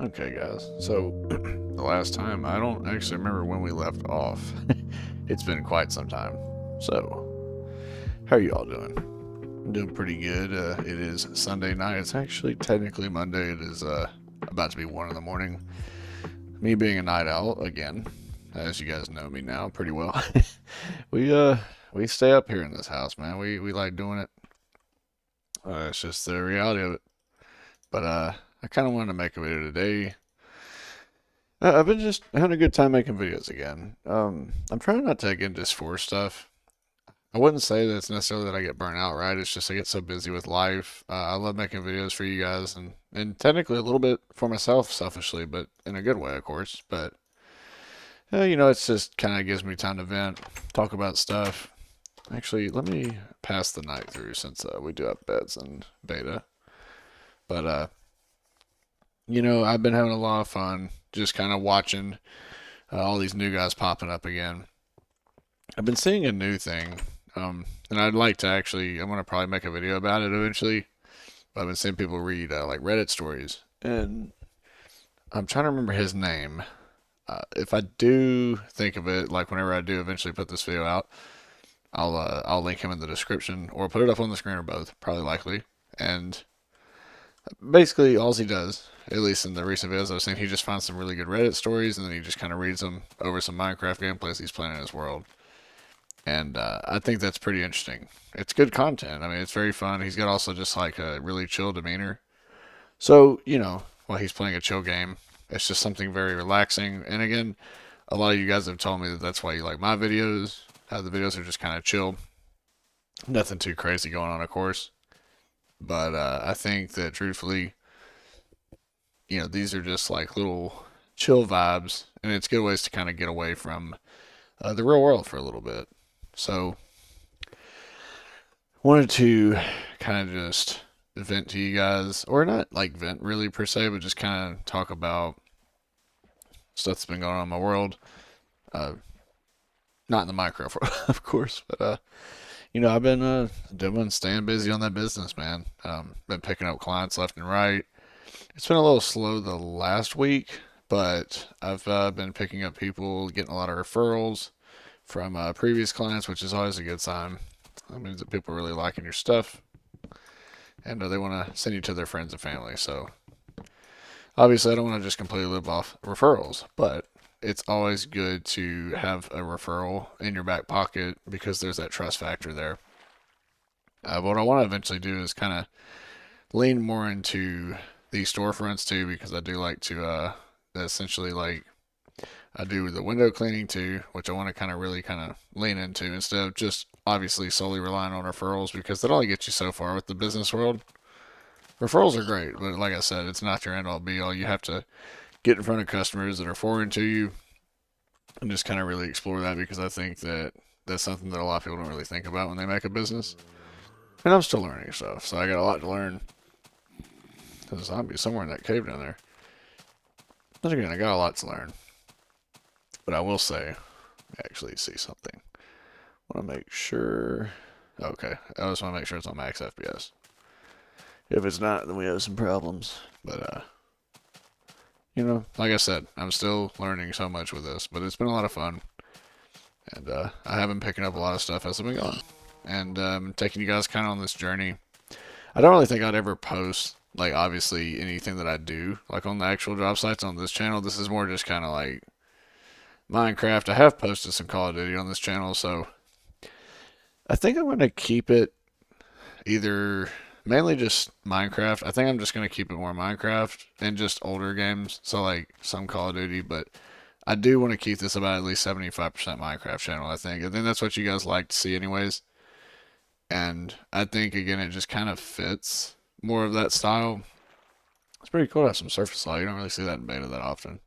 Okay, guys. So, the last time, I don't actually remember when we left off. It's been quite some time. So, how are you all doing? I'm doing pretty good. It is Sunday night. It's actually technically Monday. It is about to be 1 in the morning. Me being a night owl again, as you guys know me now pretty well. we uh we stay up here in this house, man. We like doing it. It's just the reality of it. But I kind of wanted to make a video today. I've been just having a good time making videos again. I'm trying not to get into force stuff. I wouldn't say that it's necessarily that I get burnt out, right? It's just I get so busy with life. I love making videos for you guys and technically a little bit for myself selfishly, but in a good way, of course. But, it's just kind of gives me time to vent, talk about stuff. Actually, let me pass the night through since we do have beds and beta. But, I've been having a lot of fun just kind of watching all these new guys popping up again. I've been seeing a new thing, and I'd like to actually. I'm gonna probably make a video about it eventually. But I've been seeing people read like Reddit stories, and I'm trying to remember his name. If I do think of it, like whenever I do eventually put this video out, I'll link him in the description or put it up on the screen or both, probably likely. And basically, all he does, at least in the recent videos I've seen, he just finds some really good Reddit stories and then he just kind of reads them over some Minecraft gameplays he's playing in his world. And I think that's pretty interesting. It's good content. I mean, it's very fun. He's got also just like a really chill demeanor. So, while he's playing a chill game, it's just something very relaxing. And again, a lot of you guys have told me that that's why you like my videos. How the videos are just kind of chill. Nothing too crazy going on, of course. But I think that truthfully, these are just like little chill vibes. And it's good ways to kind of get away from the real world for a little bit. So, wanted to kind of just vent to you guys, or not like vent really per se, but just kind of talk about stuff that's been going on in my world. Uh, Not in the micro, of course, but I've been staying busy on that business, man. Been picking up clients left and right. It's been a little slow the last week, but I've been picking up people, getting a lot of referrals from previous clients, which is always a good sign. That means that people are really liking your stuff, and they want to send you to their friends and family. So obviously, I don't want to just completely live off referrals, but it's always good to have a referral in your back pocket because there's that trust factor there. What I want to eventually do is kind of lean more into these storefronts too, because I do like to essentially like I do the window cleaning too, which I want to kind of really kind of lean into instead of just obviously solely relying on referrals because that only gets you so far with the business world. Referrals are great, but like I said, it's not your end all be all. You have to get in front of customers that are foreign to you and just kind of really explore that because I think that that's something that a lot of people don't really think about when they make a business. And I'm still learning stuff, so I got a lot to learn. There's a zombie somewhere in that cave down there. Then again, I got a lot to learn. But I will say, I actually see something. I want to make sure. Okay, I just want to make sure it's on max FPS. If it's not, then we have some problems. But like I said, I'm still learning so much with this, but it's been a lot of fun. And I have been picking up a lot of stuff as I've been going. And taking you guys kind of on this journey. I don't really think I'd ever post, like, obviously anything that I do, like on the actual job sites on this channel. This is more just kind of like Minecraft. I have posted some Call of Duty on this channel, so I think I'm going to keep it either mainly just Minecraft. I think I'm just gonna keep it more Minecraft and just older games. So like some Call of Duty, but I do want to keep this about at least 75% Minecraft channel. I think, and then that's what you guys like to see, anyways. And I think again, it just kind of fits more of that style. It's pretty cool to have some surface light. You don't really see that in beta that often.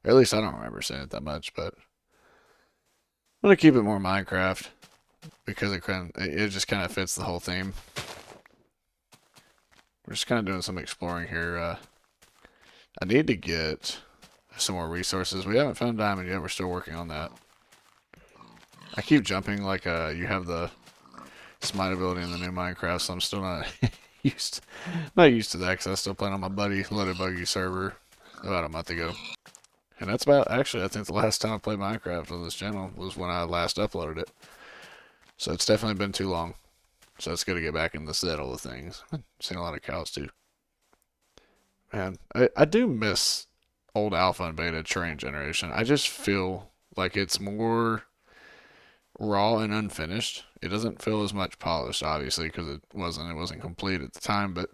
Or at least I don't remember seeing it that much. But I'm gonna keep it more Minecraft because it just kind of fits the whole theme. We're just kind of doing some exploring here. I need to get some more resources. We haven't found diamond yet. We're still working on that. I keep jumping like you have the smite ability in the new Minecraft, so I'm still not used to that because I still playing on my buddy Loaded Buggy server. about a month ago. And that's about, actually, I think the last time I played Minecraft on this channel was when I last uploaded it. So it's definitely been too long. So it's good to get back in the saddle of things. I've seen a lot of cows too. Man, I do miss old alpha and beta train generation. I just feel like it's more raw and unfinished. It doesn't feel as much polished, obviously, because it wasn't complete at the time. But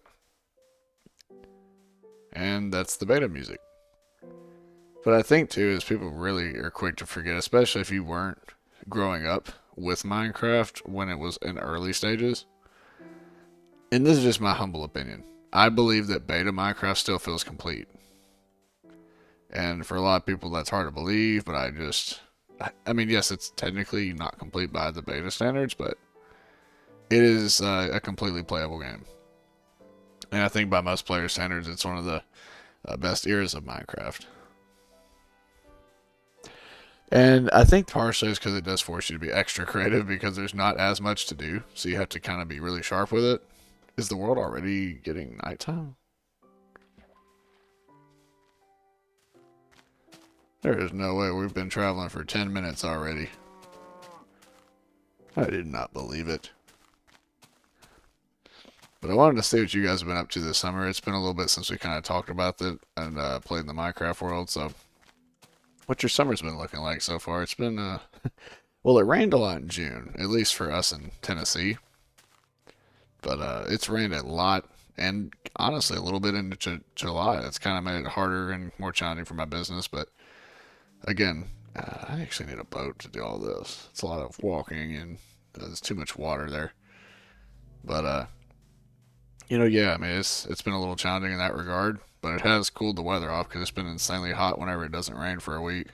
and that's the beta music. But I think too is people really are quick to forget, especially if you weren't growing up with Minecraft when it was in early stages. And this is just my humble opinion. I believe that beta Minecraft still feels complete. And for a lot of people, that's hard to believe, but I mean, yes, it's technically not complete by the beta standards, but it is a completely playable game. And I think by most player standards, it's one of the best eras of Minecraft. And I think partially is because it does force you to be extra creative because there's not as much to do, so you have to kind of be really sharp with it. Is the world already getting nighttime? There is no way. We've been traveling for 10 minutes already. I did not believe it. But I wanted to see what you guys have been up to this summer. It's been a little bit since we kind of talked about it and played in the Minecraft world. So, what your summer's been looking like so far? It's been, well, it rained a lot in June, at least for us in Tennessee. But it's rained a lot, and honestly, a little bit into July. That's kind of made it harder and more challenging for my business. But again, I actually need a boat to do all this. It's a lot of walking, and there's too much water there. But yeah, I mean, it's been a little challenging in that regard, but it has cooled the weather off because it's been insanely hot whenever it doesn't rain for a week.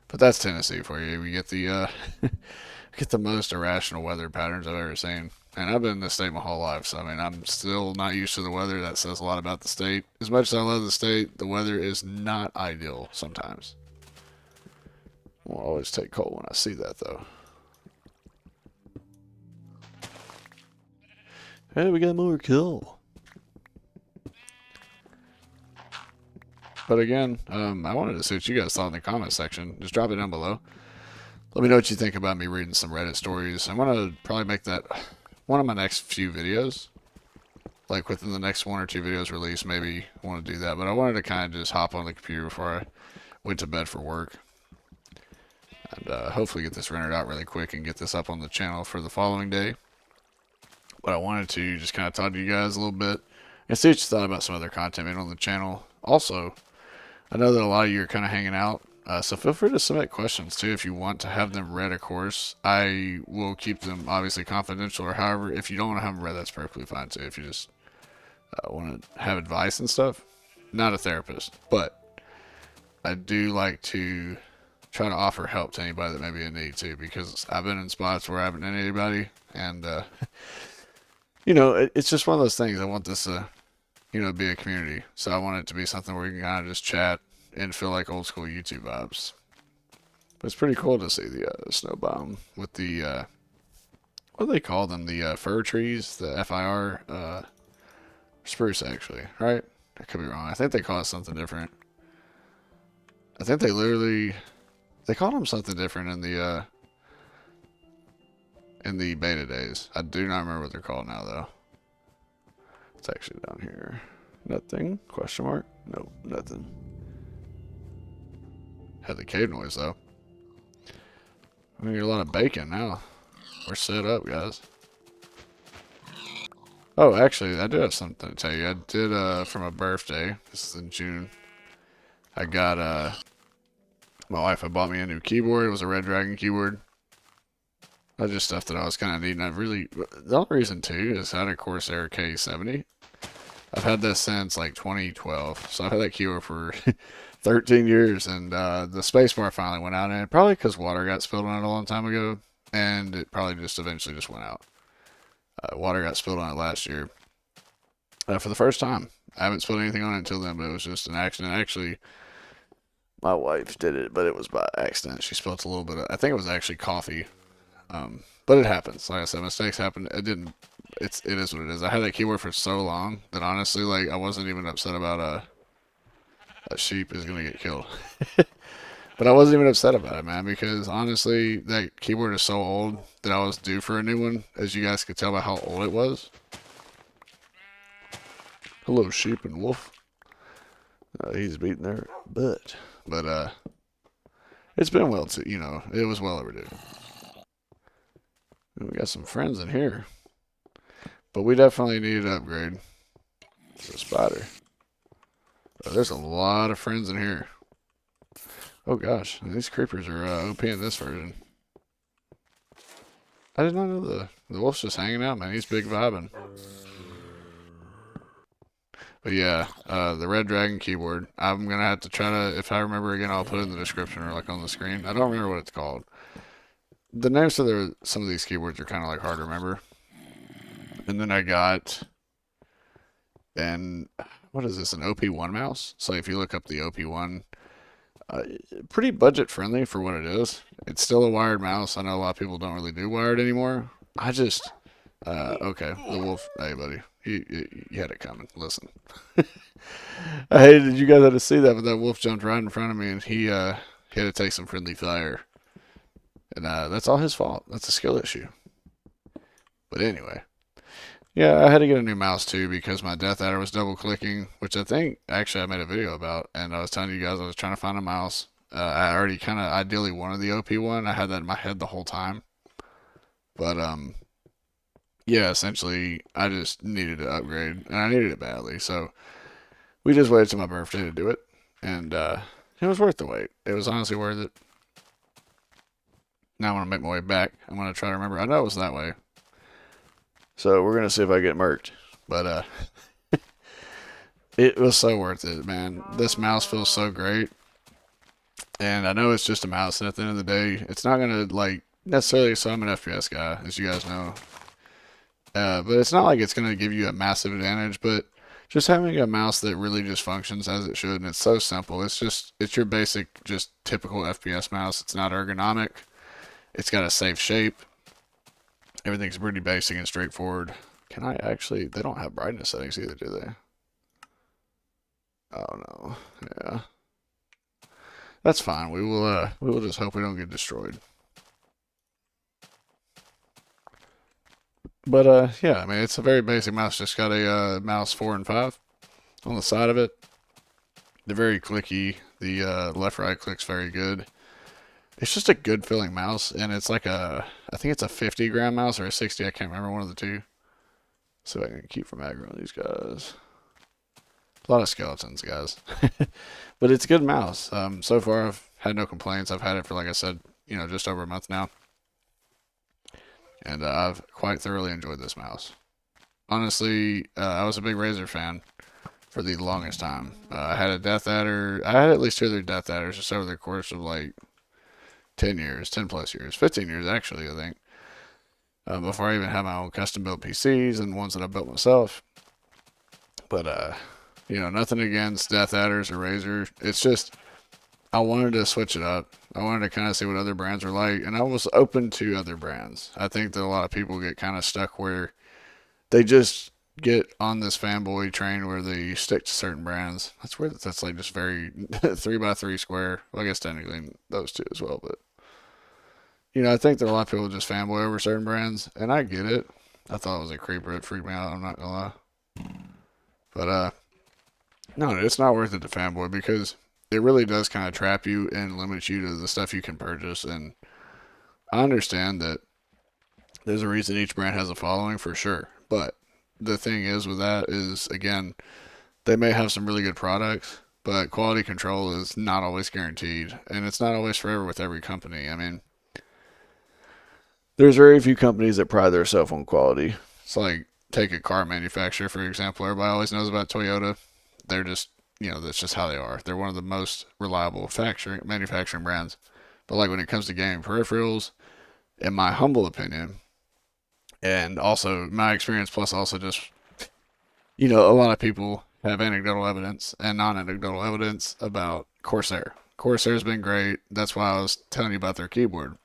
But that's Tennessee for you. We get the get the most irrational weather patterns I've ever seen. And I've been in this state my whole life, so I mean, I'm still not used to the weather. That says a lot about the state. As much as I love the state, the weather is not ideal sometimes. I'll always take coal when I see that, though. Hey, we got more coal. But again, I wanted to see what you guys thought in the comment section. Just drop it down below. Let me know what you think about me reading some Reddit stories. I want to probably make that one of my next few videos. Like within the next one or two videos released, maybe I want to do that. But I wanted to kind of just hop on the computer before I went to bed for work. And hopefully get this rendered out really quick and get this up on the channel for the following day. But I wanted to just kind of talk to you guys a little bit and see what you thought about some other content made on the channel. Also, I know that a lot of you are kind of hanging out, so feel free to submit questions too if you want to have them read, of course. I will keep them obviously confidential, or however, if you don't want to have them read, that's perfectly fine too. If you just want to have advice and stuff, not a therapist, but I do like to try to offer help to anybody that may be in need too, because I've been in spots where I haven't known anybody, and it's just one of those things. I want this be a community. So I want it to be something where we can kind of just chat and feel like old school YouTube vibes. But it's pretty cool to see the snow biome with the, what do they call them? The fir trees, the FIR, spruce actually, right? I could be wrong. I think they call it something different. I think they called them something different in the beta days. I do not remember what they're called now though. It's actually down here. Nothing? Question mark? Nope, nothing. Had the cave noise though. We get a lot of bacon now. We're set up, guys. Oh, actually, I do have something to tell you. I did for my birthday. This is in June. I got my wife had bought me a new keyboard. It was a Red Dragon keyboard. That's just stuff that I was kind of needing. The only reason too is I had a Corsair K70. I've had this since like 2012, so I've had that keyboard for 13 years, and the spacebar finally went out, and probably because water got spilled on it a long time ago, and it probably just eventually just went out. Water got spilled on it last year for the first time. I haven't spilled anything on it until then, but it was just an accident. Actually, my wife did it, but it was by accident. She spilled a little bit. I think it was actually coffee. But it happens. Like I said, mistakes happen. It didn't. It is what it is. I had that keyboard for so long that honestly, like, I wasn't even upset about a sheep is gonna get killed. But I wasn't even upset about it, man, because honestly, that keyboard is so old that I was due for a new one, as you guys could tell by how old it was. Hello, sheep and wolf. He's beating their butt. But it's been well too. It was well overdue. We got some friends in here, but we definitely need an upgrade. It's a spider. There's a lot of friends in here. Oh gosh, these creepers are OP in this version. I did not know the wolf's just hanging out, man. He's big vibing. But yeah, the Red Dragon keyboard. I'm gonna have to try to, if I remember again, I'll put it in the description or like on the screen. I don't remember what it's called. The names of some of these keyboards are kind of like hard to remember. And then I got, and what is this? An OP1 mouse. So if you look up the OP1, pretty budget friendly for what it is. It's still a wired mouse. I know a lot of people don't really do wired anymore. I just, okay, the wolf. Hey, buddy, you had it coming. Listen. I hated you guys had to see that, but that wolf jumped right in front of me, and he had to take some friendly fire, and that's all his fault. That's a skill issue. But anyway, yeah, I had to get a new mouse too because my Death Adder was double clicking, which I think actually I made a video about, and I was telling you guys I was trying to find a mouse. I already kind of ideally wanted the OP1. I had that in my head the whole time, but yeah, essentially I just needed to upgrade, and I needed it badly, so. We just waited till my birthday to do it, and it was worth the wait. It was honestly worth it. Now I want to make my way back. I'm going to try to remember. I know it was that way. So we're going to see if I get murked. But it was so worth it, man. This mouse feels so great. And I know it's just a mouse, and at the end of the day, it's not going to, like, necessarily, so I'm an FPS guy, as you guys know. But it's not like it's going to give you a massive advantage, but just having a mouse that really just functions as it should, and it's so simple. It's your basic, just typical FPS mouse. It's not ergonomic. It's got a safe shape. Everything's pretty basic and straightforward. Can I actually, they don't have brightness settings either, do they? Oh no, yeah. That's fine. We will just hope we don't get destroyed. But yeah, I mean, it's a very basic mouse. Just got a mouse 4 and 5 on the side of it. They're very clicky. The left-right click's very good. It's just a good feeling mouse, and it's like I think it's a 50-gram mouse or a 60. I can't remember, one of the two. So I can keep from aggroing these guys. A lot of skeletons, guys. But it's a good mouse. So far I've had no complaints. I've had it for, like I said, just over a month now. And I've quite thoroughly enjoyed this mouse. Honestly, I was a big Razer fan for the longest time. I had a Death Adder. I had at least two other Death Adders just over the course of like 10 years, 10 plus years, 15 years actually, I think. Before I even had my own custom built PCs and ones that I built myself. But, nothing against Death Adders or Razer. It's just, I wanted to switch it up. I wanted to kind of see what other brands are like, and I was open to other brands. I think that a lot of people get kind of stuck where they just get on this fanboy train where they stick to certain brands. That's like just very 3x3 square. Well, I guess technically those two as well, but I think that a lot of people just fanboy over certain brands, and I get it. I thought it was a creeper. It freaked me out. I'm not gonna lie, but no, it's not worth it to fanboy because it really does kind of trap you and limit you to the stuff you can purchase. And I understand that there's a reason each brand has a following for sure. But the thing is with that is, again, they may have some really good products, but quality control is not always guaranteed. And it's not always forever with every company. I mean, there's very few companies that pride themselves on quality. It's like, take a car manufacturer, for example. Everybody always knows about Toyota. They're just, that's just how they are. They're one of the most reliable manufacturing brands. But like when it comes to gaming peripherals, in my humble opinion, and also my experience, plus also just, a lot of people have anecdotal evidence and non-anecdotal evidence about Corsair. Corsair's been great. That's why I was telling you about their keyboard.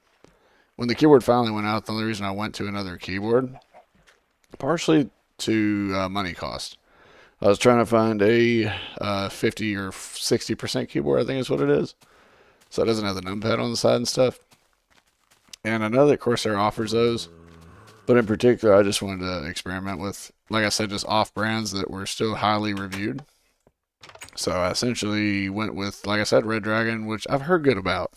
When the keyboard finally went out, the only reason I went to another keyboard, partially to money cost. I was trying to find a 50 or 60% keyboard, I think is what it is. So it doesn't have the numpad on the side and stuff. And I know that Corsair offers those, but in particular, I just wanted to experiment with, like I said, just off brands that were still highly reviewed. So I essentially went with, like I said, Red Dragon, which I've heard good about.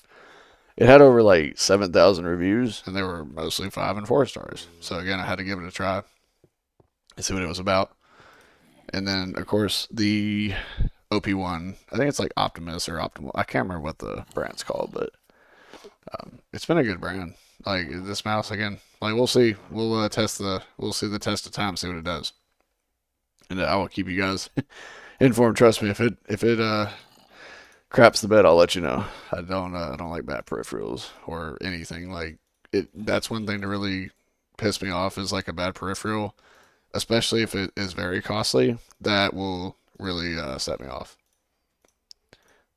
It had over like 7,000 reviews, and they were mostly 5 and 4 stars. So again, I had to give it a try and see what it was about. And then, of course, the OP1, I think it's like Optimus or Optimal. I can't remember what the brand's called, but it's been a good brand. Like this mouse again, like we'll see. We'll see the test of time, see what it does, and I will keep you guys informed. Trust me, if it craps the bed, I'll let you know. I don't like bad peripherals or anything like it. That's one thing to really piss me off is like a bad peripheral, especially if it is very costly. That will really set me off.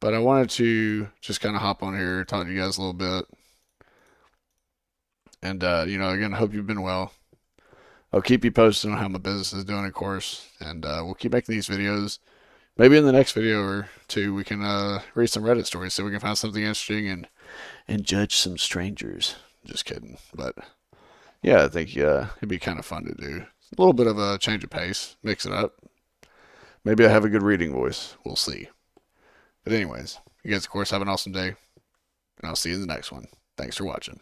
But I wanted to just kind of hop on here, talk to you guys a little bit, and again, I hope you've been well. I'll keep you posted on how my business is doing, of course, and we'll keep making these videos. Maybe in the next video or two, we can read some Reddit stories so we can find something interesting and judge some strangers. Just kidding, but yeah, I think it'd be kind of fun to do. A little bit of a change of pace, mix it up. Maybe I have a good reading voice. We'll see. But anyways, you guys, of course, have an awesome day, and I'll see you in the next one. Thanks for watching.